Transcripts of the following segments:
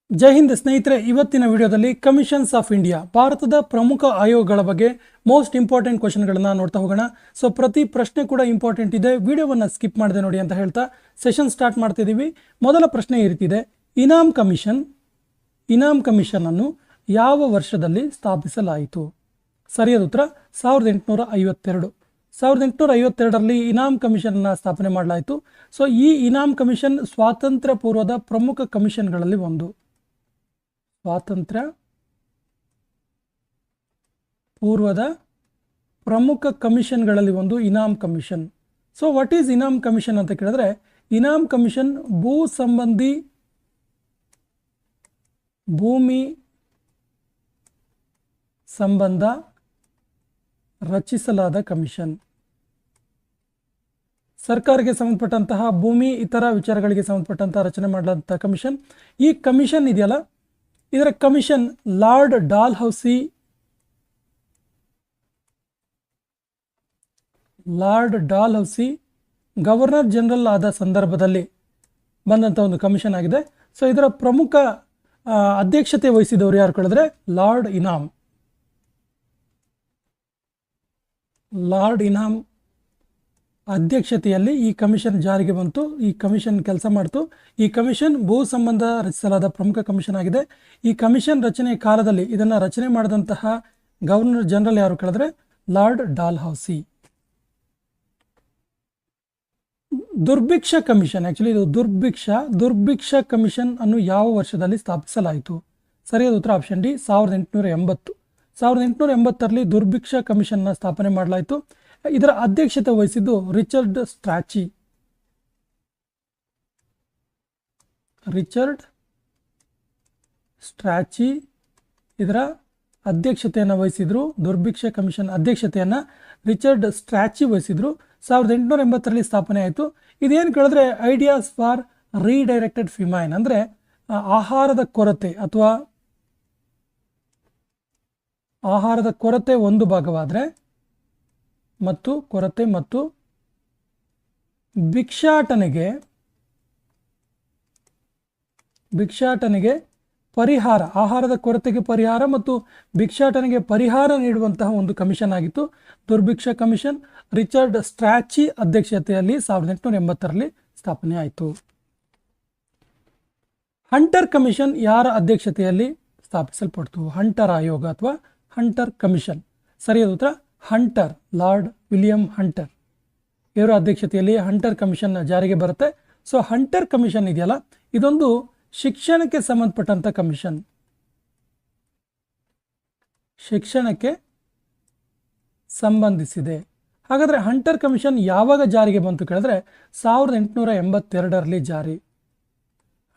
ಜೈ ಹಿಂದ್ ಸ್ನೇಹಿತರೆ, ಇವತ್ತಿನ ವಿಡಿಯೋದಲ್ಲಿ ಕಮಿಷನ್ಸ್ ಆಫ್ ಇಂಡಿಯಾ ಭಾರತದ ಪ್ರಮುಖ ಆಯೋಗಗಳ ಬಗ್ಗೆ ಮೋಸ್ಟ್ ಇಂಪಾರ್ಟೆಂಟ್ ಕ್ವಶನ್ಗಳನ್ನ ನೋಡ್ತಾ ಹೋಗೋಣ. ಸೊ ಪ್ರತಿ ಪ್ರಶ್ನೆ ಕೂಡ ಇಂಪಾರ್ಟೆಂಟ್ ಇದೆ, ವಿಡಿಯೋವನ್ನು ಸ್ಕಿಪ್ ಮಾಡದೆ ನೋಡಿ ಅಂತ ಹೇಳ್ತಾ ಸೆಷನ್ ಸ್ಟಾರ್ಟ್ ಮಾಡ್ತಿದ್ದೀವಿ. ಮೊದಲ ಪ್ರಶ್ನೆ ಈ ರೀತಿ ಇದೆ: ಇನಾಮ್ ಕಮಿಷನ್ ಅನ್ನು ಯಾವ ವರ್ಷದಲ್ಲಿ ಸ್ಥಾಪಿಸಲಾಯಿತು? ಸರಿಯಾದ ಉತ್ತರ 1852. 1852ರಲ್ಲಿ ಇನಾಮ್ ಕಮಿಷನ್ ಅನ್ನು ಸ್ಥಾಪನೆ ಮಾಡಲಾಯಿತು. ಸೊ ಈ ಇನಾಮ್ ಕಮಿಷನ್ ಸ್ವಾತಂತ್ರ್ಯ ಪೂರ್ವದ ಪ್ರಮುಖ ಕಮಿಷನ್ಗಳಲ್ಲಿ ಒಂದು. ಸ್ವಾತಂತ್ರ್ಯ ಪೂರ್ವದ ಪ್ರಮುಖ ಕಮಿಷನ್ಗಳಲ್ಲಿ ಒಂದು Inam commission. So what is Inam commission ಅಂತ ಕೇಳಿದ್ರೆ, ಇನಾಮ್ ಕಮಿಷನ್ ಭೂ ಸಂಬಂಧಿ ಭೂಮಿ ಸಂಬಂಧ ರಚಿಸಲಾದ ಕಮಿಷನ್. ಸರ್ಕಾರಕ್ಕೆ ಸಂಬಂಧಪಟ್ಟಂತಹ ಭೂಮಿ ಇತರ ವಿಚಾರಗಳಿಗೆ ಸಂಬಂಧಪಟ್ಟಂತಹ ರಚನೆ ಮಾಡಲಾದಂತಹ ಕಮಿಷನ್. ಈ ಕಮಿಷನ್ ಇದೆಯಲ್ಲ, ಇದರ commission lord Dalhousie governor general ಆದ ಸಂದರ್ಭದಲ್ಲಿ ಬಂದಂಥ ಒಂದು ಕಮಿಷನ್ ಆಗಿದೆ. ಸೊ ಇದರ ಪ್ರಮುಖ ಅಧ್ಯಕ್ಷತೆ ವಹಿಸಿದವರು ಯಾರು ಕೇಳಿದ್ರೆ ಲಾರ್ಡ್ ಇನಾಮ್ ಅಧ್ಯಕ್ಷತೆಯಲ್ಲಿ ಈ ಕಮಿಷನ್ ಜಾರಿಗೆ ಬಂತು. ಈ ಕಮಿಷನ್ ಕೆಲಸ ಮಾಡ್ತು. ಈ ಕಮಿಷನ್ ಭೂ ಸಂಬಂಧ ರಚಿಸಲಾದ ಪ್ರಮುಖ ಕಮಿಷನ್ ಆಗಿದೆ. ಈ ಕಮಿಷನ್ ರಚನೆಯ ಕಾಲದಲ್ಲಿ ಇದನ್ನು ರಚನೆ ಮಾಡಿದಂತಹ ಗವರ್ನರ್ ಜನರಲ್ ಯಾರು ಕೇಳಿದ್ರೆ ಲಾರ್ಡ್ ಡಾಲ್ಹೌಸಿ. ದುರ್ಭಿಕ್ಷ ಕಮಿಷನ್, ಆಕ್ಚುಲಿ ಇದು ದುರ್ಭಿಕ್ಷ ಕಮಿಷನ್ ಅನ್ನು ಯಾವ ವರ್ಷದಲ್ಲಿ ಸ್ಥಾಪಿಸಲಾಯಿತು? ಸರಿಯಾದ ಉತ್ತರ ಆಪ್ಷನ್ ಡಿ, 1880. 1880ರಲ್ಲಿ ದುರ್ಭಿಕ್ಷ ಕಮಿಷನ್ನ ಸ್ಥಾಪನೆ ಮಾಡಲಾಯಿತು. ಇದರ ಅಧ್ಯಕ್ಷತೆ ವಹಿಸಿದ್ದು ರಿಚರ್ಡ್ ಸ್ಟ್ರಾಚಿ ಇದರ ಅಧ್ಯಕ್ಷತೆಯನ್ನು ವಹಿಸಿದ್ರು. ದುರ್ಭಿಕ್ಷ ಕಮಿಷನ್ ಅಧ್ಯಕ್ಷತೆಯನ್ನು ರಿಚರ್ಡ್ ಸ್ಟ್ರಾಚಿ ವಹಿಸಿದ್ರು. 1880ರಲ್ಲಿ ಸ್ಥಾಪನೆ ಆಯಿತು. ಇದೇನು ಕೇಳಿದ್ರೆ ಐಡಿಯಾಸ್ ಫಾರ್ ರೀಡೈರೆಕ್ಟೆಡ್ ಫಿಮೈನ್, ಅಂದರೆ ಆಹಾರದ ಕೊರತೆ ಒಂದು ಭಾಗವಾದರೆ ಮತ್ತು ಭಿಕ್ಷಾಟನೆಗೆ ಪರಿಹಾರ, ಆಹಾರದ ಕೊರತೆಗೆ ಪರಿಹಾರ ಮತ್ತು ಭಿಕ್ಷಾಟನೆಗೆ ಪರಿಹಾರ ನೀಡುವಂತಹ ಒಂದು ಕಮಿಷನ್ ಆಗಿತ್ತು ದುರ್ಭಿಕ್ಷ ಕಮಿಷನ್. ರಿಚರ್ಡ್ ಸ್ಟ್ರಾಚಿ ಅಧ್ಯಕ್ಷತೆಯಲ್ಲಿ 1880ರಲ್ಲಿ ಸ್ಥಾಪನೆ ಆಯಿತು. ಹಂಟರ್ ಕಮಿಷನ್ ಯಾರ ಅಧ್ಯಕ್ಷತೆಯಲ್ಲಿ ಸ್ಥಾಪಿಸಲ್ಪಡ್ತು? ಹಂಟರ್ ಆಯೋಗ ಅಥವಾ ಹಂಟರ್ ಕಮಿಷನ್. ಸರಿಯಾದ ಉತ್ತರ ಹಂಟರ್, ಲಾರ್ಡ್ ವಿಲಿಯಂ ಹಂಟರ್ ಇವರ ಅಧ್ಯಕ್ಷತೆಯಲ್ಲಿ ಹಂಟರ್ ಕಮಿಷನ್ ಜಾರಿಗೆ ಬರುತ್ತೆ. ಸೊ ಹಂಟರ್ ಕಮಿಷನ್ ಇದೆಯಲ್ಲ, ಇದೊಂದು ಶಿಕ್ಷಣಕ್ಕೆ ಸಂಬಂಧಪಟ್ಟಂಥ ಕಮಿಷನ್. ಶಿಕ್ಷಣಕ್ಕೆ ಸಂಬಂಧಿಸಿದೆ. ಹಾಗಾದರೆ ಹಂಟರ್ ಕಮಿಷನ್ ಯಾವಾಗ ಜಾರಿಗೆ ಬಂತು ಕೇಳಿದ್ರೆ 1882ರಲ್ಲಿ ಜಾರಿ.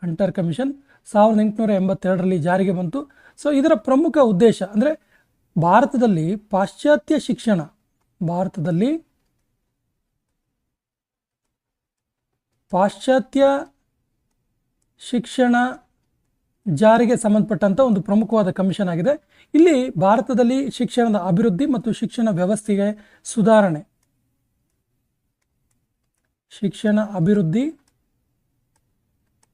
ಹಂಟರ್ ಕಮಿಷನ್ 1882ರಲ್ಲಿ ಜಾರಿಗೆ ಬಂತು. ಸೊ ಇದರ ಪ್ರಮುಖ ಉದ್ದೇಶ ಅಂದರೆ ಭಾರತದಲ್ಲಿ ಪಾಶ್ಚಾತ್ಯ ಶಿಕ್ಷಣ ಜಾರಿಗೆ ಸಂಬಂಧಪಟ್ಟಂಥ ಒಂದು ಪ್ರಮುಖವಾದ ಕಮಿಷನ್ ಆಗಿದೆ. ಇಲ್ಲಿ ಭಾರತದಲ್ಲಿ ಶಿಕ್ಷಣದ ಅಭಿವೃದ್ಧಿ ಮತ್ತು ಶಿಕ್ಷಣ ವ್ಯವಸ್ಥೆಗೆ ಸುಧಾರಣೆ, ಶಿಕ್ಷಣ ಅಭಿವೃದ್ಧಿ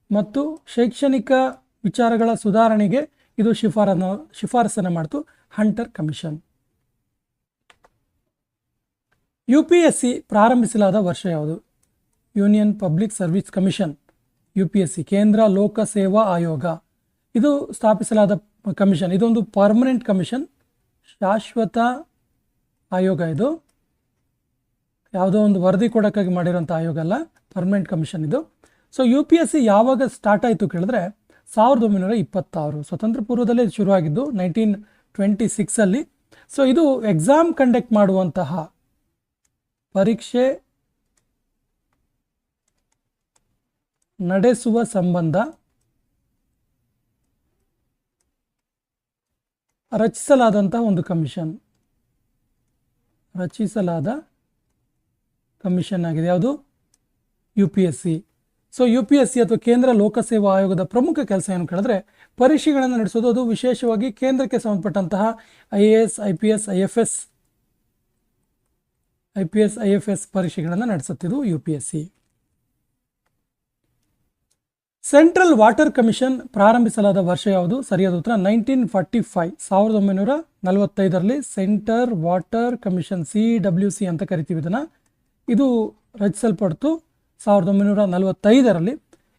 ಮತ್ತು ಶೈಕ್ಷಣಿಕ ವಿಚಾರಗಳ ಸುಧಾರಣೆಗೆ ಇದು ಶಿಫಾರಸನ್ನು ಮಾಡಿತು ಹಂಟರ್ ಕಮಿಷನ್. UPSC ಪ್ರಾರಂಭಿಸಲಾದ ವರ್ಷ ಯಾವುದು? Union public service commission, UPSC ಕೇಂದ್ರ ಲೋಕ ಸೇವಾ ಆಯೋಗ, ಇದು ಸ್ಥಾಪಿಸಲಾದ ಕಮಿಷನ್. ಇದೊಂದು ಪರ್ಮನೆಂಟ್ ಕಮಿಷನ್, ಶಾಶ್ವತ ಆಯೋಗ. ಇದು ಯಾವುದೋ ಒಂದು ವರದಿ ಕೊಡೋಕ್ಕಾಗಿ ಮಾಡಿರೋಂಥ ಆಯೋಗ ಅಲ್ಲ, ಪರ್ಮನೆಂಟ್ ಕಮಿಷನ್ ಇದು. ಸೊ UPSC ಯಾವಾಗ ಸ್ಟಾರ್ಟ್ ಆಯಿತು ಕೇಳಿದ್ರೆ 1926, ಸ್ವತಂತ್ರ ಪೂರ್ವದಲ್ಲೇ ಶುರುವಾಗಿದ್ದು 1926ಅಲ್ಲಿ. ಸೊ ಇದು ಎಕ್ಸಾಮ್ ಕಂಡಕ್ಟ್ ಮಾಡುವಂತಹ, ಪರೀಕ್ಷೆ ನಡೆಸುವ ಸಂಬಂಧ ರಚಿಸಲಾದ ಕಮಿಷನ್ ಆಗಿದೆ ಯಾವುದು? UPSC. ಸೊ UPSC ಅಥವಾ ಕೇಂದ್ರ ಲೋಕಸೇವಾ ಆಯೋಗದ ಪ್ರಮುಖ ಕೆಲಸ ಏನು ಕೇಳಿದ್ರೆ ಪರೀಕ್ಷೆಗಳನ್ನು ನಡೆಸೋದು. ಅದು ವಿಶೇಷವಾಗಿ ಕೇಂದ್ರಕ್ಕೆ ಸಂಬಂಧಪಟ್ಟಂತಹ IAS, IPS, IFS ಪರೀಕ್ಷೆಗಳನ್ನು ನಡೆಸುತ್ತಿದ್ದು UPSC. ಸೆಂಟ್ರಲ್ ವಾಟರ್ ಕಮಿಷನ್ ಪ್ರಾರಂಭಿಸಲಾದ ವರ್ಷ ಯಾವುದು? ಸರಿಯಾದ ಉತ್ತರ 1945, 1945ರಲ್ಲಿ ಸೆಂಟರ್ ವಾಟರ್ ಕಮಿಷನ್, CWC ಅಂತ ಕರಿತೀವಿ ಇದನ್ನು. ಇದು ರಚಿಸಲ್ಪಡ್ತು 1945ರಲ್ಲಿ.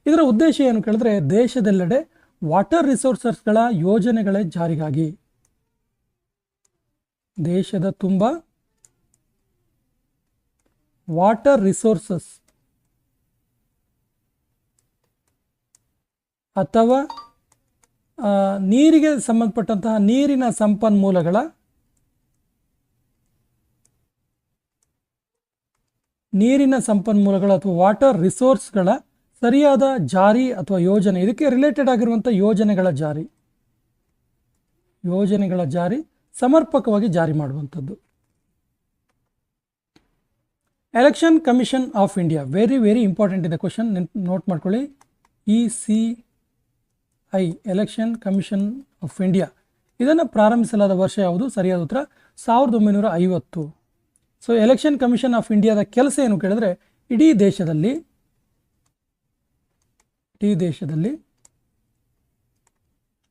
ಇದರ ಉದ್ದೇಶ ಏನು ಕೇಳಿದ್ರೆ, ದೇಶದೆಲ್ಲೆಡೆ ವಾಟರ್ ರಿಸೋರ್ಸಸ್ಗಳ ಯೋಜನೆಗಳ ಜಾರಿಗಾಗಿ, ದೇಶದ ತುಂಬ ವಾಟರ್ ರಿಸೋರ್ಸಸ್ ಅಥವಾ ನೀರಿಗೆ ಸಂಬಂಧಪಟ್ಟಂತಹ ನೀರಿನ ಸಂಪನ್ಮೂಲಗಳ ಅಥವಾ ವಾಟರ್ ರಿಸೋರ್ಸ್ಗಳ ಸರಿಯಾದ ಜಾರಿ ಅಥವಾ ಯೋಜನೆ, ಇದಕ್ಕೆ ರಿಲೇಟೆಡ್ ಆಗಿರುವಂಥ ಯೋಜನೆಗಳ ಜಾರಿ ಸಮರ್ಪಕವಾಗಿ ಜಾರಿ ಮಾಡುವಂಥದ್ದು. Election commission of India, very very important ಇದೆ ಕ್ವಶನ್, ನೋಟ್ ಮಾಡ್ಕೊಳ್ಳಿ. ECI, election commission of India, ಇದನ್ನು ಪ್ರಾರಂಭಿಸಲಾದ ವರ್ಷ ಯಾವುದು? ಸರಿಯಾದ ಉತ್ತರ 1950. ಸೊ ಎಲೆಕ್ಷನ್ ಕಮಿಷನ್ ಆಫ್ ಇಂಡಿಯಾದ ಕೆಲಸ ಏನು ಕೇಳಿದ್ರೆ, ಇಡೀ ದೇಶದಲ್ಲಿ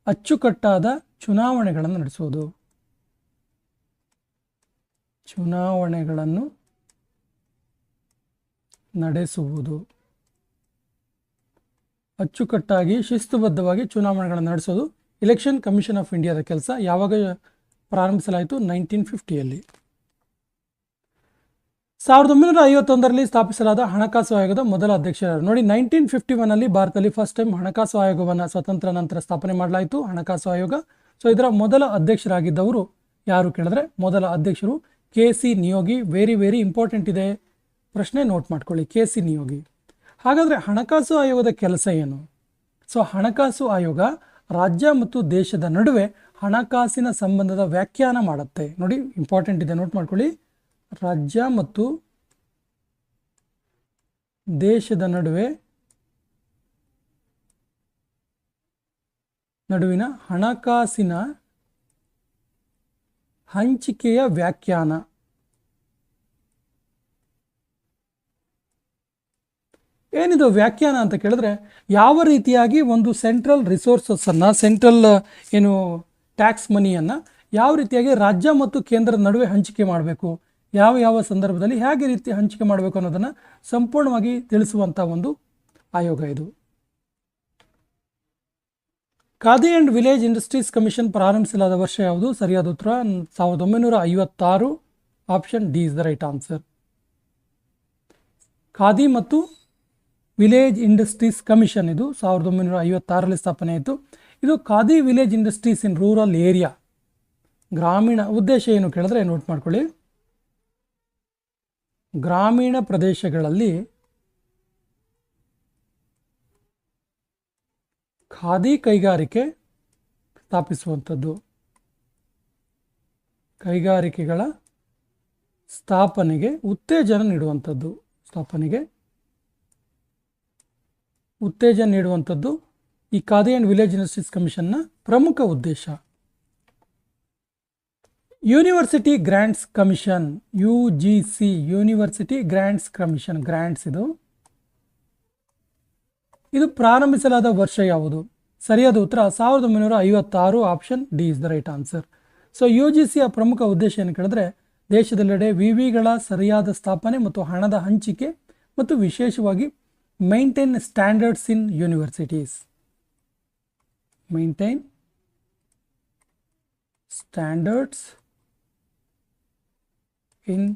ಅಚ್ಚುಕಟ್ಟಾದ ಚುನಾವಣೆಗಳನ್ನು ನಡೆಸುವುದು, ಅಚ್ಚುಕಟ್ಟಾಗಿ ಶಿಸ್ತುಬದ್ಧವಾಗಿ ಚುನಾವಣೆಗಳನ್ನು ನಡೆಸೋದು ಎಲೆಕ್ಷನ್ ಕಮಿಷನ್ ಆಫ್ ಇಂಡಿಯಾದ ಕೆಲಸ. ಯಾವಾಗ ಪ್ರಾರಂಭಿಸಲಾಯಿತು? 1950ಯಲ್ಲಿ. 1951ರಲ್ಲಿ ಸ್ಥಾಪಿಸಲಾದ ಹಣಕಾಸು ಆಯೋಗದ ಮೊದಲ ಅಧ್ಯಕ್ಷರು ನೋಡಿ. 1951ನಲ್ಲಿ ಭಾರತದಲ್ಲಿ ಫಸ್ಟ್ ಟೈಮ್ ಹಣಕಾಸು ಆಯೋಗವನ್ನು ಸ್ವತಂತ್ರ ನಂತರ ಸ್ಥಾಪನೆ ಮಾಡಲಾಯಿತು, ಹಣಕಾಸು ಆಯೋಗ. ಸೊ ಇದರ ಮೊದಲ ಅಧ್ಯಕ್ಷರಾಗಿದ್ದವರು ಯಾರು ಕೇಳಿದ್ರೆ, ಮೊದಲ ಅಧ್ಯಕ್ಷರು KC Niyogi. Very very important ಇದೆ ಪ್ರಶ್ನೆ, ನೋಟ್ ಮಾಡ್ಕೊಳ್ಳಿ, KC ನಿಯೋಗಿ. ಹಾಗಾದರೆ ಹಣಕಾಸು ಆಯೋಗದ ಕೆಲಸ ಏನು? ಸೊ ಹಣಕಾಸು ಆಯೋಗ ರಾಜ್ಯ ಮತ್ತು ದೇಶದ ನಡುವೆ ಹಣಕಾಸಿನ ಸಂಬಂಧದ ವ್ಯಾಖ್ಯಾನ ಮಾಡುತ್ತೆ. ನೋಡಿ ಇಂಪಾರ್ಟೆಂಟ್ ಇದೆ, ನೋಟ್ ಮಾಡ್ಕೊಳ್ಳಿ. ರಾಜ್ಯ ಮತ್ತು ದೇಶದ ನಡುವಿನ ಹಣಕಾಸಿನ ಹಂಚಿಕೆಯ ವ್ಯಾಖ್ಯಾನ. ಏನಿದು ವ್ಯಾಖ್ಯಾನ ಅಂತ ಕೇಳಿದ್ರೆ, ಯಾವ ರೀತಿಯಾಗಿ ಒಂದು ಸೆಂಟ್ರಲ್ ರಿಸೋರ್ಸಸ್ಸನ್ನು, ಸೆಂಟ್ರಲ್ ಏನು ಟ್ಯಾಕ್ಸ್ ಮನಿಯನ್ನು ಯಾವ ರೀತಿಯಾಗಿ ರಾಜ್ಯ ಮತ್ತು ಕೇಂದ್ರದ ನಡುವೆ ಹಂಚಿಕೆ ಮಾಡಬೇಕು, ಯಾವ ಸಂದರ್ಭದಲ್ಲಿ ಹೇಗೆ ರೀತಿ ಹಂಚಿಕೆ ಮಾಡಬೇಕು ಅನ್ನೋದನ್ನು ಸಂಪೂರ್ಣವಾಗಿ ತಿಳಿಸುವಂಥ ಒಂದು ಆಯೋಗ ಇದು. Khadi and village industries commission ಪ್ರಾರಂಭಿಸಲಾದ ವರ್ಷ ಯಾವುದು? ಸರಿಯಾದ ಉತ್ತರ 1956, option D is the right answer. Khadi ಮತ್ತು ವಿಲೇಜ್ ಇಂಡಸ್ಟ್ರೀಸ್ ಕಮಿಷನ್ ಇದು 1956ರಲ್ಲಿ ಸ್ಥಾಪನೆ ಆಯಿತು. ಇದು Khadi village industries in rural area, ಗ್ರಾಮೀಣ. ಉದ್ದೇಶ ಏನು ಕೇಳಿದ್ರೆ ನೋಟ್ ಮಾಡ್ಕೊಳ್ಳಿ, ಗ್ರಾಮೀಣ ಪ್ರದೇಶಗಳಲ್ಲಿ ಖಾದಿ ಕೈಗಾರಿಕೆ ಸ್ಥಾಪಿಸುವಂಥದ್ದು, ಕೈಗಾರಿಕೆಗಳ ಸ್ಥಾಪನೆಗೆ ಉತ್ತೇಜನ ನೀಡುವಂಥದ್ದು ಈ ಖಾದಿ ಆ್ಯಂಡ್ ವಿಲೇಜ್ ಇಂಡಸ್ಟ್ರೀಸ್ ಕಮಿಷನ್ನ ಪ್ರಮುಖ ಉದ್ದೇಶ. University grants commission, UGC, university grants commission, grants ಇದು ಪ್ರಾರಂಭಿಸಲಾದ ವರ್ಷ ಯಾವುದು? ಸರಿಯಾದ ಉತ್ತರ 1956, option D is the right answer. So UGCಯ ಪ್ರಮುಖ ಉದ್ದೇಶ ಏನು ಕೇಳಿದ್ರೆ, ದೇಶದೆಲ್ಲೆಡೆ ವಿವಿಗಳ ಸರಿಯಾದ ಸ್ಥಾಪನೆ ಮತ್ತು ಹಣದ ಹಂಚಿಕೆ ಮತ್ತು ವಿಶೇಷವಾಗಿ ಮೇಂಟೈನ್ ಸ್ಟ್ಯಾಂಡರ್ಡ್ಸ್ ಇನ್ ಯೂನಿವರ್ಸಿಟೀಸ್, ಮೇಂಟೈನ್ ಸ್ಟ್ಯಾಂಡರ್ಡ್ಸ್ ಇನ್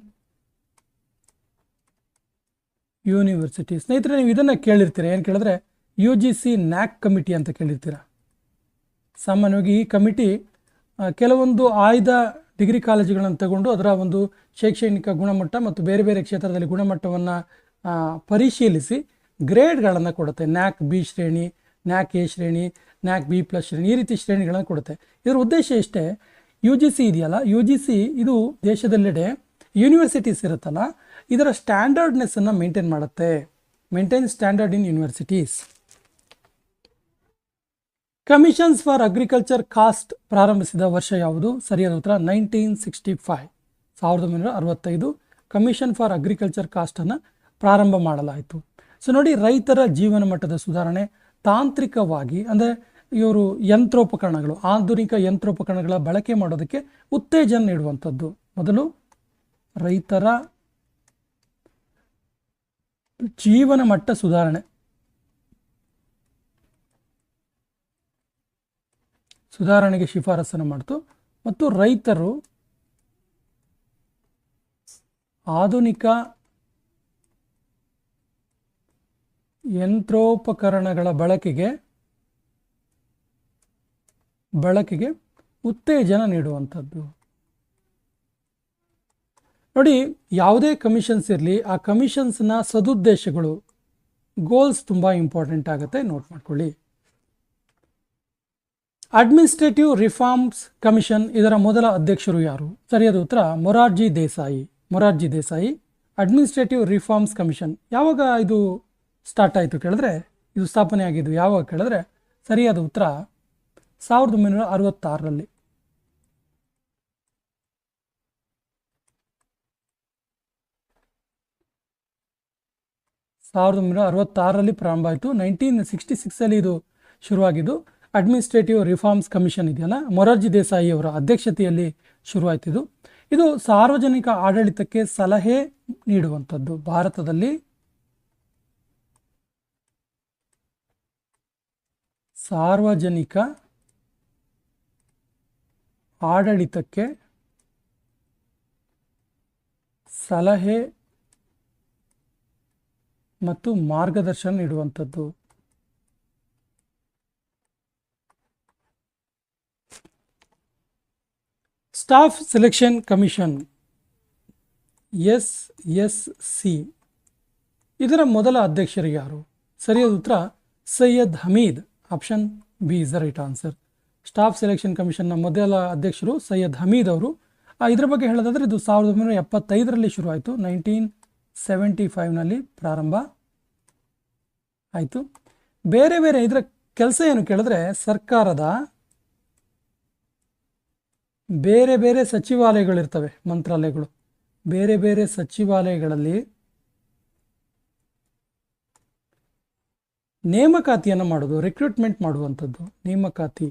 ಯೂನಿವರ್ಸಿಟಿ. ಸ್ನೇಹಿತರೆ, ನೀವು ಇದನ್ನು ಕೇಳಿರ್ತೀರ, ಏನು ಕೇಳಿದ್ರೆ UGC NAC ಕಮಿಟಿ ಅಂತ ಕೇಳಿರ್ತೀರ. ಸಾಮಾನ್ಯವಾಗಿ ಈ ಕಮಿಟಿ ಕೆಲವೊಂದು ಆಯ್ದ ಡಿಗ್ರಿ ಕಾಲೇಜುಗಳನ್ನು ತಗೊಂಡು ಅದರ ಒಂದು ಶೈಕ್ಷಣಿಕ ಗುಣಮಟ್ಟ ಮತ್ತು ಬೇರೆ ಬೇರೆ ಕ್ಷೇತ್ರದಲ್ಲಿ ಗುಣಮಟ್ಟವನ್ನು ಪರಿಶೀಲಿಸಿ ಗ್ರೇಡ್ಗಳನ್ನು ಕೊಡುತ್ತೆ. NAC B ಶ್ರೇಣಿ, NAC A ಶ್ರೇಣಿ, NAC B+ ಶ್ರೇಣಿ, ಈ ರೀತಿ ಶ್ರೇಣಿಗಳನ್ನು ಕೊಡುತ್ತೆ. ಇದರ ಉದ್ದೇಶ ಇಷ್ಟೇ, UGC ಇದೆಯಲ್ಲ, UGC ಇದು ದೇಶದೆಲ್ಲೆಡೆ ಯೂನಿವರ್ಸಿಟೀಸ್ ಇರುತ್ತಲ್ಲ, ಇದರ ಸ್ಟ್ಯಾಂಡರ್ಡ್ನೆಸ್ಸನ್ನು ಮೇಂಟೈನ್ ಮಾಡುತ್ತೆ. Maintain standard in universities. Commissions for agriculture cost ಪ್ರಾರಂಭಿಸಿದ ವರ್ಷ ಯಾವುದು? ಸರಿಯಾದ ಉತ್ತರ 1965, 1965 ಕಮಿಷನ್ ಫಾರ್ ಅಗ್ರಿಕಲ್ಚರ್ ಕಾಸ್ಟನ್ನು ಪ್ರಾರಂಭ ಮಾಡಲಾಯಿತು. ಸೊ ನೋಡಿ, ರೈತರ ಜೀವನ ಮಟ್ಟದ ಸುಧಾರಣೆ, ತಾಂತ್ರಿಕವಾಗಿ ಅಂದರೆ ಇವರು ಯಂತ್ರೋಪಕರಣಗಳು, ಆಧುನಿಕ ಯಂತ್ರೋಪಕರಣಗಳ ಬಳಕೆ ಮಾಡೋದಕ್ಕೆ ಉತ್ತೇಜನ ನೀಡುವಂಥದ್ದು. ಮೊದಲು ರೈತರ ಜೀವನ ಮಟ್ಟ ಸುಧಾರಣೆಗೆ ಶಿಫಾರಸನ್ನು ಮಾಡ್ತು ಮತ್ತು ರೈತರು ಆಧುನಿಕ ಯಂತ್ರೋಪಕರಣಗಳ ಬಳಕೆಗೆ ಉತ್ತೇಜನ ನೀಡುವಂಥದ್ದು. ನೋಡಿ, ಯಾವುದೇ ಕಮಿಷನ್ಸ್ ಇರಲಿ, ಆ ಕಮಿಷನ್ಸ್ನ ಸದುದ್ದೇಶಗಳು, ಗೋಲ್ಸ್ ತುಂಬ ಇಂಪಾರ್ಟೆಂಟ್ ಆಗುತ್ತೆ, ನೋಟ್ ಮಾಡ್ಕೊಳ್ಳಿ. ಅಡ್ಮಿನಿಸ್ಟ್ರೇಟಿವ್ ರಿಫಾರ್ಮ್ಸ್ ಕಮಿಷನ್, ಇದರ ಮೊದಲ ಅಧ್ಯಕ್ಷರು ಯಾರು? ಸರಿಯಾದ ಉತ್ತರ Morarji Desai. Administrative reforms commission ಯಾವಾಗ ಇದು ಸ್ಟಾರ್ಟ್ ಆಯಿತು ಕೇಳಿದ್ರೆ, ಇದು ಸ್ಥಾಪನೆ ಆಗಿದ್ದು ಯಾವಾಗ ಕೇಳಿದ್ರೆ, ಸರಿಯಾದ ಉತ್ತರ 1966ರಲ್ಲಿ. ಪ್ರಾರಂಭ ಆಯಿತು. 1966 ಇದು ಶುರುವಾಗಿದ್ದು. ಅಡ್ಮಿನಿಸ್ಟ್ರೇಟಿವ್ ರಿಫಾರ್ಮ್ಸ್ ಕಮಿಷನ್ ಇದೆಯಲ್ಲ, ಮೊರಾರ್ಜಿ ದೇಸಾಯಿ ಅವರ ಅಧ್ಯಕ್ಷತೆಯಲ್ಲಿ ಶುರುವಾಯಿತು. ಇದು ಸಾರ್ವಜನಿಕ ಆಡಳಿತಕ್ಕೆ ಸಲಹೆ ನೀಡುವಂಥದ್ದು. ಭಾರತದಲ್ಲಿ ಸಾರ್ವಜನಿಕ ಆಡಳಿತಕ್ಕೆ ಸಲಹೆ ಮತ್ತು ಮಾರ್ಗದರ್ಶನ ನೀಡುವಂಥದ್ದು. ಸ್ಟಾಫ್ ಸೆಲೆಕ್ಷನ್ ಕಮಿಷನ್ SSC, ಇದರ ಮೊದಲ ಅಧ್ಯಕ್ಷರು ಯಾರು? ಸರಿಯಾದ ಉತ್ತರ Syed Hamid. Option B is the right answer. Staff selection ಕಮಿಷನ್ನ ಮೊದಲ ಅಧ್ಯಕ್ಷರು ಸೈಯದ್ ಹಮೀದ್ ಅವರು. ಇದರ ಬಗ್ಗೆ ಹೇಳೋದಾದರೆ ಇದು 1975ರಲ್ಲಿ ಶುರುವಾಯಿತು. 1975ನಲ್ಲಿ ಪ್ರಾರಂಭ ಆಯಿತು. ಬೇರೆ ಇದರ ಕೆಲಸ ಏನು ಕೇಳಿದ್ರೆ, ಸರ್ಕಾರದ ಬೇರೆ ಸಚಿವಾಲಯಗಳಿರ್ತವೆ, ಮಂತ್ರಾಲಯಗಳು, ಬೇರೆ ಸಚಿವಾಲಯಗಳಲ್ಲಿ ನೇಮಕಾತಿಯನ್ನು ಮಾಡೋದು, ರಿಕ್ರೂಟ್ಮೆಂಟ್ ಮಾಡುವಂಥದ್ದು, ನೇಮಕಾತಿ.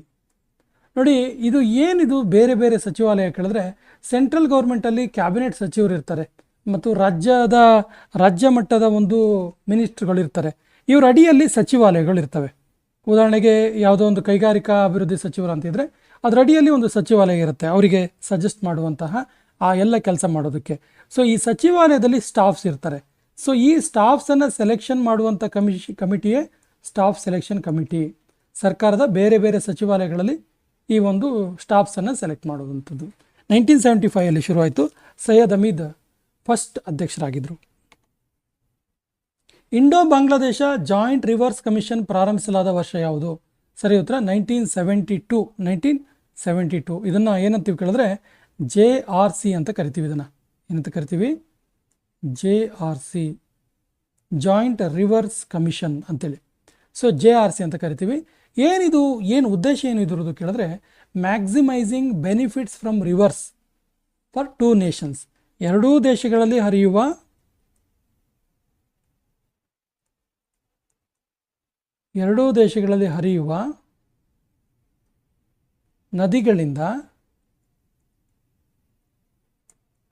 ನೋಡಿ, ಇದು ಏನಿದು ಬೇರೆ ಸಚಿವಾಲಯ ಕೇಳಿದ್ರೆ, ಸೆಂಟ್ರಲ್ ಗೌರ್ಮೆಂಟಲ್ಲಿ ಕ್ಯಾಬಿನೆಟ್ ಸಚಿವರು ಇರ್ತಾರೆ ಮತ್ತು ರಾಜ್ಯ ಮಟ್ಟದ ಒಂದು ಮಿನಿಸ್ಟ್ರುಗಳಿರ್ತಾರೆ. ಇವ್ರ ಅಡಿಯಲ್ಲಿ ಸಚಿವಾಲಯಗಳಿರ್ತವೆ. ಉದಾಹರಣೆಗೆ ಯಾವುದೋ ಒಂದು ಕೈಗಾರಿಕಾ ಅಭಿವೃದ್ಧಿ ಸಚಿವರು ಅಂತಿದ್ರೆ ಅದರ ಅಡಿಯಲ್ಲಿ ಒಂದು ಸಚಿವಾಲಯ ಇರುತ್ತೆ, ಅವರಿಗೆ ಸಜೆಸ್ಟ್ ಮಾಡುವಂತಹ ಆ ಎಲ್ಲ ಕೆಲಸ ಮಾಡೋದಕ್ಕೆ. ಸೊ ಈ ಸಚಿವಾಲಯದಲ್ಲಿ ಸ್ಟಾಫ್ಸ್ ಇರ್ತಾರೆ. ಸೊ ಈ ಸ್ಟಾಫ್ಸನ್ನು ಸೆಲೆಕ್ಷನ್ ಮಾಡುವಂಥ ಕಮಿಟಿಯೇ ಸ್ಟಾಫ್ ಸೆಲೆಕ್ಷನ್ ಕಮಿಟಿ. ಸರ್ಕಾರದ ಬೇರೆ ಸಚಿವಾಲಯಗಳಲ್ಲಿ ಈ ಒಂದು ಸ್ಟಾಫ್ಸನ್ನು ಸೆಲೆಕ್ಟ್ ಮಾಡುವಂಥದ್ದು. 1975ರಲ್ಲಿ ಶುರುವಾಯಿತು. ಸೈಯದ್ ಹಮೀದ್ ಫಸ್ಟ್ ಅಧ್ಯಕ್ಷರಾಗಿದ್ದರು. Indo Bangladesh joint rivers commission ಪ್ರಾರಂಭಿಸಲಾದ ವರ್ಷ ಯಾವುದು? ಸರಿ ಉತ್ತರ 1972. ಇದನ್ನು ಏನಂತೀವಿ ಕೇಳಿದ್ರೆ JRC ಅಂತ ಕರಿತೀವಿ. ಇದನ್ನು ಏನಂತ ಕರಿತೀವಿ? JRC, ಜಾಯಿಂಟ್ ರಿವರ್ಸ್ ಕಮಿಷನ್ ಅಂತೇಳಿ. ಸೊ JRC ಅಂತ ಕರಿತೀವಿ. ಏನು ಉದ್ದೇಶ ಏನು ಇದ್ರದ್ದು ಕೇಳಿದ್ರೆ, maximising benefits from rivers for 2 nations. ಎರಡೂ ದೇಶಗಳಲ್ಲಿ ಹರಿಯುವ ನದಿಗಳಿಂದ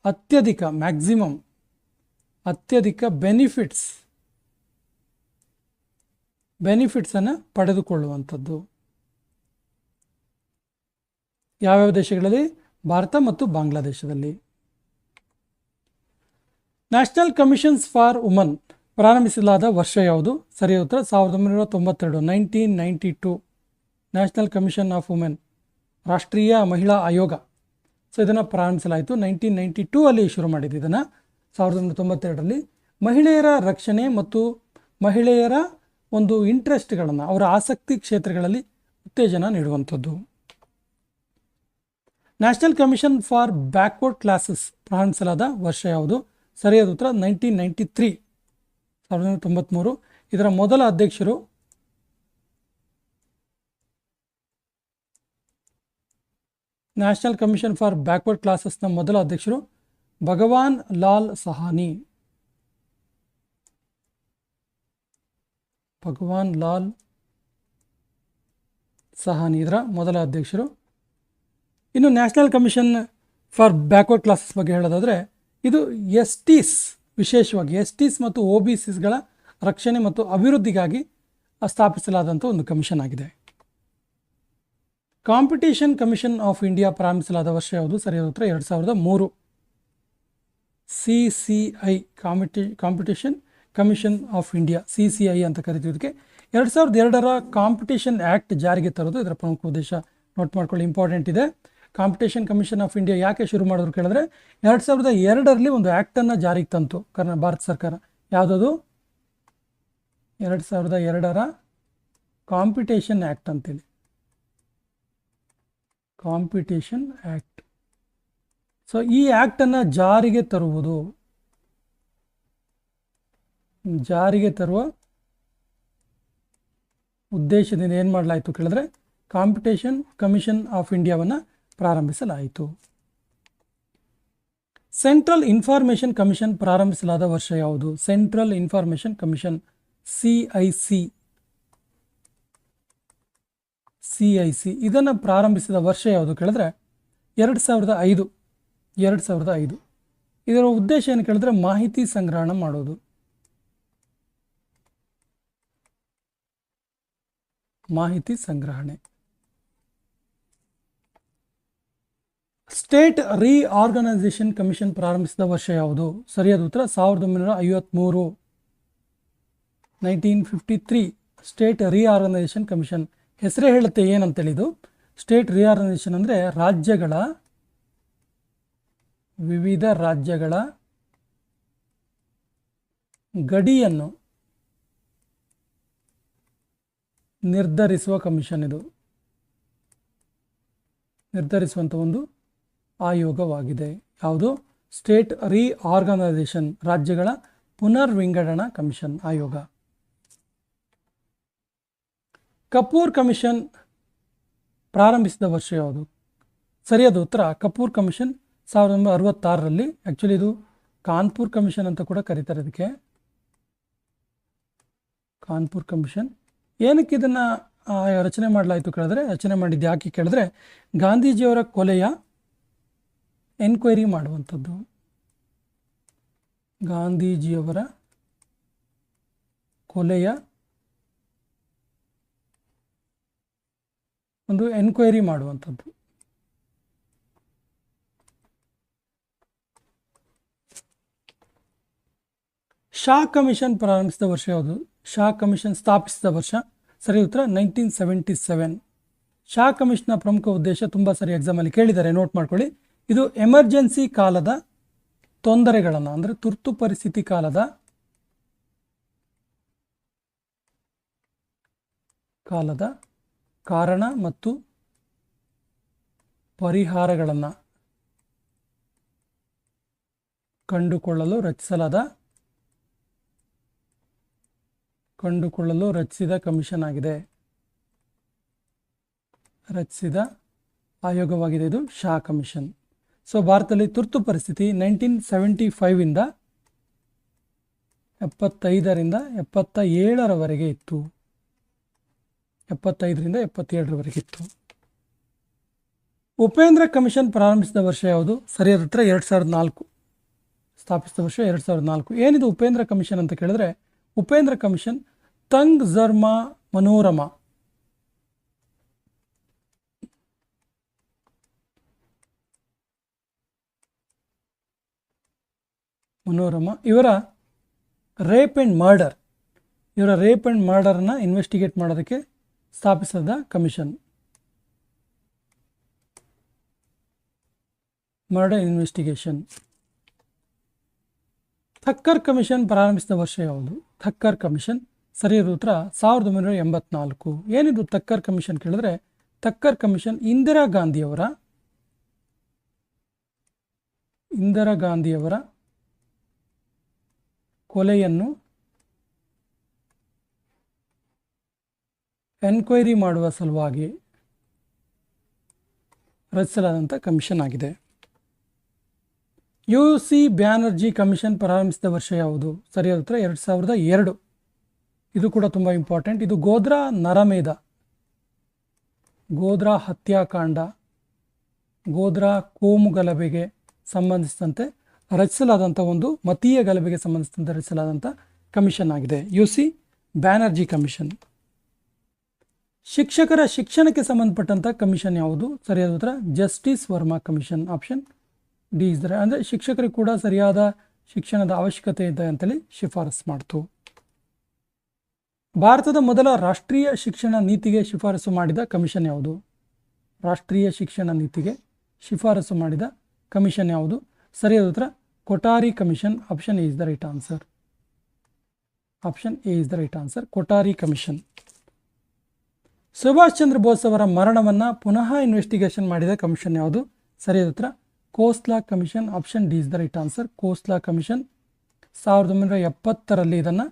ಅತ್ಯಧಿಕ ಬೆನಿಫಿಟ್ಸನ್ನು ಪಡೆದುಕೊಳ್ಳುವಂಥದ್ದು. ಯಾವ್ಯಾವ ದೇಶಗಳಲ್ಲಿ? ಭಾರತ ಮತ್ತು ಬಾಂಗ್ಲಾದೇಶದಲ್ಲಿ. ನ್ಯಾಷನಲ್ ಕಮಿಷನ್ಸ್ ಫಾರ್ ವುಮನ್ ಪ್ರಾರಂಭಿಸಲಾದ ವರ್ಷ ಯಾವುದು? ಸರಿಯಾದ ಉತ್ತರ 1992, 1992. ನ್ಯಾಷನಲ್ ಕಮಿಷನ್ ಆಫ್ ವುಮೆನ್, ರಾಷ್ಟ್ರೀಯ ಮಹಿಳಾ ಆಯೋಗ. ಸೊ ಇದನ್ನು ಪ್ರಾರಂಭಿಸಲಾಯಿತು 1992ಅಲ್ಲಿ ಶುರು ಮಾಡಿದ್ದು. ಇದನ್ನು 1992ರಲ್ಲಿ ಮಹಿಳೆಯರ ರಕ್ಷಣೆ ಮತ್ತು ಮಹಿಳೆಯರ ಒಂದು ಇಂಟ್ರೆಸ್ಟ್ಗಳನ್ನು, ಅವರ ಆಸಕ್ತಿ ಕ್ಷೇತ್ರಗಳಲ್ಲಿ ಉತ್ತೇಜನ ನೀಡುವಂಥದ್ದು. National commission for backward classes ಪ್ರಾರಂಭಿಸಲಾದ ವರ್ಷ ಯಾವುದು? ಸರಿಯಾದ ಉತ್ತರ 1993, 1993. ಇದರ ಮೊದಲ ಅಧ್ಯಕ್ಷರು ನ್ಯಾಷನಲ್ ಕಮಿಷನ್ ಫಾರ್ ಬ್ಯಾಕ್ವರ್ಡ್ ಕ್ಲಾಸಸ್ನ ಮೊದಲ ಅಧ್ಯಕ್ಷರು ಭಗವಾನ್ ಲಾಲ್ ಸಹಾನಿ. ಸಹಾನಿ ಇದರ ಮೊದಲ ಅಧ್ಯಕ್ಷರು. ಇನ್ನು national commission for backward classes ಬಗ್ಗೆ ಹೇಳೋದಾದರೆ ಇದು ಎಸ್ಟೀಸ್, ವಿಶೇಷವಾಗಿ ಎಸ್ಟೀಸ್ ಮತ್ತು OBCಗಳ ರಕ್ಷಣೆ ಮತ್ತು ಅಭಿವೃದ್ಧಿಗಾಗಿ ಸ್ಥಾಪಿಸಲಾದಂಥ ಒಂದು ಕಮಿಷನ್ ಆಗಿದೆ. ಕಾಂಪಿಟೇಷನ್ ಕಮಿಷನ್ ಆಫ್ ಇಂಡಿಯಾ ಪ್ರಾರಂಭಿಸಲಾದ ವರ್ಷ ಯಾವುದು? ಸರಿಯಾದ ಉತ್ತರ 2003. CCI competition commission of India, CCI ಅಂತ ಕರಿತೀವಿ. 2002ರ ಕಾಂಪಿಟೇಷನ್ ಆ್ಯಕ್ಟ್ ಜಾರಿಗೆ ತರೋದು ಇದರ ಪ್ರಮುಖ ಉದ್ದೇಶ. ನೋಟ್ ಮಾಡ್ಕೊಳ್ಳಿ, ಇಂಪಾರ್ಟೆಂಟ್ ಇದೆ. ಕಾಂಪಿಟೇಷನ್ ಕಮಿಷನ್ ಆಫ್ ಇಂಡಿಯಾ ಯಾಕೆ ಶುರು ಮಾಡಿದ್ರು ಕೇಳಿದ್ರೆ 2002ರಲ್ಲಿ ಒಂದು ಆ್ಯಕ್ಟನ್ನು ಜಾರಿಗೆ ತಂತು ಭಾರತ ಸರ್ಕಾರ. ಯಾವುದದು? 2002ರ ಕಾಂಪಿಟೇಷನ್ ಆ್ಯಕ್ಟ್ ಅಂತೇಳಿ, ಕಾಂಪಿಟೇಷನ್ ಆ್ಯಕ್ಟ್. ಸೊ ಈ ಆ್ಯಕ್ಟನ್ನು ಜಾರಿಗೆ ತರುವ ಉದ್ದೇಶದಿಂದ ಏನು ಮಾಡಲಾಯಿತು ಕೇಳಿದ್ರೆ ಕಾಂಪಿಟೇಷನ್ ಕಮಿಷನ್ ಆಫ್ ಇಂಡಿಯಾವನ್ನು ಪ್ರಾರಂಭಿಸಲಾಯಿತು. ಸೆಂಟ್ರಲ್ ಇನ್ಫಾರ್ಮೇಷನ್ ಕಮಿಷನ್ ಪ್ರಾರಂಭಿಸಲಾದ ವರ್ಷ ಯಾವುದು? ಸೆಂಟ್ರಲ್ ಇನ್ಫಾರ್ಮೇಷನ್ ಕಮಿಷನ್, CIC ಇದನ್ನು ಪ್ರಾರಂಭಿಸಿದ ವರ್ಷ ಯಾವುದು ಕೇಳಿದ್ರೆ 2005. ಇದರ ಉದ್ದೇಶ ಏನು ಕೇಳಿದ್ರೆ ಮಾಹಿತಿ ಸಂಗ್ರಹಣ ಮಾಡೋದು. ಮಾಹಿತಿ ಸಂಗ್ರಹಣೆ. ಸ್ಟೇಟ್ ರೀಆರ್ಗನೈಸೇಷನ್ ಕಮಿಷನ್ ಪ್ರಾರಂಭಿಸಿದ ವರ್ಷ ಯಾವುದು? ಸರಿಯಾದ ಉತ್ತರ 1953. 1953 ಸ್ಟೇಟ್ ರೀಆರ್ಗನೈಸೇಷನ್ ಕಮಿಷನ್. ಹೆಸರೇ ಹೇಳುತ್ತೆ ಏನಂತೇಳಿ. ಇದು ಸ್ಟೇಟ್ ರೀಆರ್ಗನೈಸೇಷನ್ ಅಂದರೆ ವಿವಿಧ ರಾಜ್ಯಗಳ ಗಡಿಯನ್ನು ನಿರ್ಧರಿಸುವ ಕಮಿಷನ್. ಇದು ನಿರ್ಧರಿಸುವಂಥ ಒಂದು ಆಯೋಗವಾಗಿದೆ. ಯಾವುದು? ಸ್ಟೇಟ್ ರೀಆರ್ಗನೈಸೇಷನ್, ರಾಜ್ಯಗಳ ಪುನರ್ವಿಂಗಡಣಾ ಕಮಿಷನ್ ಆಯೋಗ. ಕಪೂರ್ ಕಮಿಷನ್ ಪ್ರಾರಂಭಿಸಿದ ವರ್ಷ ಯಾವುದು? ಸರಿಯಾದ ಉತ್ತರ ಕಪೂರ್ ಕಮಿಷನ್ 1966ರಲ್ಲಿ. ಆ್ಯಕ್ಚುಲಿ ಇದು ಕಾನ್ಪುರ್ ಕಮಿಷನ್ ಅಂತ ಕೂಡ ಕರೀತಾರೆ. ಇದಕ್ಕೆ ಕಾನ್ಪುರ್ ಕಮಿಷನ್. ಏನಕ್ಕೆ ಇದನ್ನು ರಚನೆ ಮಾಡಲಾಯಿತು ಕೇಳಿದ್ರೆ, ರಚನೆ ಮಾಡಿದ್ದು ಯಾಕೆ ಕೇಳಿದ್ರೆ ಗಾಂಧೀಜಿಯವರ ಕೊಲೆಯ ಎನ್ಕ್ವೈರಿ ಮಾಡುವಂಥದ್ದು. ಗಾಂಧೀಜಿಯವರ ಕೊಲೆಯ ಒಂದು ಎನ್ಕ್ವೈರಿ ಮಾಡುವಂಥದ್ದು. ಶಾ ಕಮಿಷನ್ ಪ್ರಾರಂಭಿಸಿದ ವರ್ಷ ಯಾವುದು? ಶಾ ಕಮಿಷನ್ ಸ್ಥಾಪಿಸಿದ ವರ್ಷ? ಸರಿ ಉತ್ತರ 1977. ಶಾ ಕಮಿಷನ್ನ ಪ್ರಮುಖ ಉದ್ದೇಶ ತುಂಬ ಸರಿ ಎಕ್ಸಾಮಲ್ಲಿ ಕೇಳಿದ್ದಾರೆ, ನೋಟ್ ಮಾಡ್ಕೊಳ್ಳಿ. ಇದು ಎಮರ್ಜೆನ್ಸಿ ಕಾಲದ ತೊಂದರೆಗಳನ್ನು, ಅಂದರೆ ತುರ್ತು ಪರಿಸ್ಥಿತಿ ಕಾಲದ ಕಾರಣ ಮತ್ತು ಪರಿಹಾರಗಳನ್ನು ಕಂಡುಕೊಳ್ಳಲು ರಚಿಸಿದ ಕಮಿಷನ್ ಆಗಿದೆ, ರಚಿಸಿದ ಆಯೋಗವಾಗಿದೆ ಇದು ಶಾ ಕಮಿಷನ್. ಸೊ ಭಾರತದಲ್ಲಿ ತುರ್ತು ಪರಿಸ್ಥಿತಿ 1975ಇಂದ 75ರಿಂದ 77ರವರೆಗೆ ಇತ್ತು. 75ರಿಂದ 77ರವರೆಗೆ ಇತ್ತು. ಉಪೇಂದ್ರ ಕಮಿಷನ್ ಪ್ರಾರಂಭಿಸಿದ ವರ್ಷ ಯಾವುದು? ಸರಿಯಾದ ಉತ್ತರ 2004. ಸ್ಥಾಪಿಸಿದ ವರ್ಷ 2004. ಏನಿದು ಉಪೇಂದ್ರ ಕಮಿಷನ್ ಅಂತ ಕೇಳಿದ್ರೆ, ಉಪೇಂದ್ರ ಕಮಿಷನ್ ತಂಗ್ ಝರ್ಮಾ ಮನೋರಮಾ ಇವರ ರೇಪ್ ಆ್ಯಂಡ್ ಮರ್ಡರ್ನ ಇನ್ವೆಸ್ಟಿಗೇಟ್ ಮಾಡೋದಕ್ಕೆ ಸ್ಥಾಪಿಸಿದ ಕಮಿಷನ್. Murder investigation. ಥಕ್ಕರ್ ಕಮಿಷನ್ ಪ್ರಾರಂಭಿಸಿದ ವರ್ಷ ಯಾವುದು? ಥಕ್ಕರ್ ಕಮಿಷನ್ ಸರಿಯಾದ ಉತ್ತರ 1984. ಏನಿದು ಥಕ್ಕರ್ ಕಮಿಷನ್ ಕೇಳಿದ್ರೆ, ಥಕ್ಕರ್ ಕಮಿಷನ್ ಇಂದಿರಾ ಗಾಂಧಿಯವರ ಕೊಲೆಯನ್ನು ಎನ್ಕ್ವೈರಿ ಮಾಡುವ ಸಲುವಾಗಿ ರಚಿಸಲಾದಂಥ ಕಮಿಷನ್ ಆಗಿದೆ. UC ಬ್ಯಾನರ್ಜಿ ಕಮಿಷನ್ ಪ್ರಾರಂಭಿಸಿದ ವರ್ಷ ಯಾವುದು? ಸರಿಯಾದ ಉತ್ತರ 2002. ಇದು ಕೂಡ ತುಂಬ ಇಂಪಾರ್ಟೆಂಟ್. ಇದು ಗೋಧ್ರಾ ನರಮೇಧ ಗೋಧ್ರಾ ಹತ್ಯಾಕಾಂಡ, ಗೋಧ್ರಾ ಕೋಮು ಗಲಭೆಗೆ ಸಂಬಂಧಿಸಿದಂತೆ ರಚಿಸಲಾದಂಥ ಒಂದು ಮತೀಯ ಗಲಭೆಗೆ ಸಂಬಂಧಿಸಿದಂತೆ ರಚಿಸಲಾದಂಥ ಕಮಿಷನ್ ಆಗಿದೆ UC ಬ್ಯಾನರ್ಜಿ ಕಮಿಷನ್. ಶಿಕ್ಷಕರ ಶಿಕ್ಷಣಕ್ಕೆ ಸಂಬಂಧಪಟ್ಟಂಥ ಕಮಿಷನ್ ಯಾವುದು? ಸರಿಯಾದ ಉತ್ತರ justice Verma commission. Option D ಇದ್ದಾರೆ. ಅಂದರೆ ಶಿಕ್ಷಕರಿಗೆ ಕೂಡ ಸರಿಯಾದ ಶಿಕ್ಷಣದ ಅವಶ್ಯಕತೆ ಇದೆ ಅಂತೇಳಿ ಶಿಫಾರಸು ಮಾಡ್ತು. ಭಾರತದ ಮೊದಲ ರಾಷ್ಟ್ರೀಯ ಶಿಕ್ಷಣ ನೀತಿಗೆ ಶಿಫಾರಸು ಮಾಡಿದ ಕಮಿಷನ್ ಯಾವುದು? ರಾಷ್ಟ್ರೀಯ ಶಿಕ್ಷಣ ನೀತಿಗೆ ಶಿಫಾರಸು ಮಾಡಿದ ಕಮಿಷನ್ ಯಾವುದು? ಸರಿಯಾದ ಉತ್ತರ Kothari commission. Option A is the right answer. Option A is the right answer, Kothari commission. Subhash Chandra Bose ಅವರ ಮರಣವನ್ನು ಪುನಃ ಇನ್ವೆಸ್ಟಿಗೇಷನ್ ಮಾಡಿದ ಕಮಿಷನ್ ಯಾವುದು? ಸರಿಯಾದ ಉತ್ತರ Khosla commission. Option D is the right answer, Khosla commission. 1970ರಲ್ಲಿ ಇದನ್ನು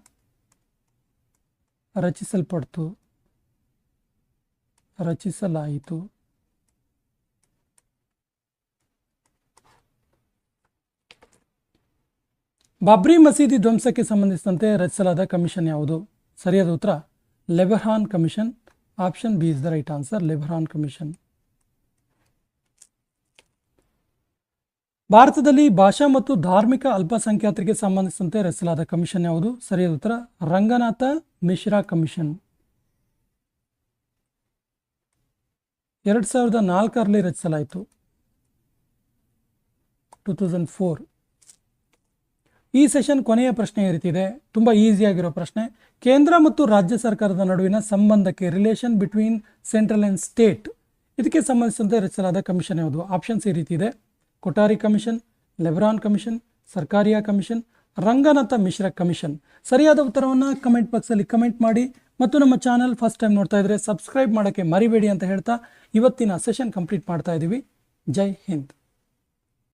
ರಚಿಸಲಾಯಿತು. ಬಾಬ್ರಿ ಮಸೀದಿ ಧ್ವಂಸಕ್ಕೆ ಸಂಬಂಧಿಸಿದಂತೆ ರಚಿಸಲಾದ ಕಮಿಷನ್ ಯಾವುದು? ಸರಿಯಾದ ಉತ್ತರ Liberhan commission. Option B is the right answer, Liberhan commission. ಭಾರತದಲ್ಲಿ ಭಾಷಾ ಮತ್ತು ಧಾರ್ಮಿಕ ಅಲ್ಪಸಂಖ್ಯಾತರಿಗೆ ಸಂಬಂಧಿಸಿದಂತೆ ರಚಿಸಲಾದ ಕಮಿಷನ್ ಯಾವುದು? ಸರಿಯಾದ ಉತ್ತರ ರಂಗನಾಥ ಮಿಶ್ರಾ ಕಮಿಷನ್. 2004ರಲ್ಲಿ ರಚಿಸಲಾಯಿತು, 2004. ಈ ಸೆಷನ್ ಕೊನೆಯ ಪ್ರಶ್ನೆ ಈ ರೀತಿ ಇದೆ, ತುಂಬ ಈಸಿಯಾಗಿರೋ ಪ್ರಶ್ನೆ. ಕೇಂದ್ರ ಮತ್ತು ರಾಜ್ಯ ಸರ್ಕಾರದ ನಡುವಿನ ಸಂಬಂಧಕ್ಕೆ, relation between central and state, ಇದಕ್ಕೆ ಸಂಬಂಧಿಸಿದಂತೆ ರಚಿಸಲಾದ ಕಮಿಷನ್ ಯಾವುದು? ಆಪ್ಷನ್ಸ್ ಈ ರೀತಿ ಇದೆ: Kothari commission, Liberhan commission, Sarkaria commission, Ranganath Mishra commission. ಸರಿಯಾದ ಉತ್ತರವನ್ನು ಕಮೆಂಟ್ ಬಾಕ್ಸಲ್ಲಿ ಕಮೆಂಟ್ ಮಾಡಿ, ಮತ್ತು ನಮ್ಮ ಚಾನಲ್ ಫಸ್ಟ್ ಟೈಮ್ ನೋಡ್ತಾ ಇದ್ರೆ ಸಬ್ಸ್ಕ್ರೈಬ್ ಮಾಡೋಕ್ಕೆ ಮರಿಬೇಡಿ ಅಂತ ಹೇಳ್ತಾ ಇವತ್ತಿನ ಸೆಷನ್ ಕಂಪ್ಲೀಟ್ ಮಾಡ್ತಾ ಇದ್ದೀವಿ. ಜೈ ಹಿಂದ್.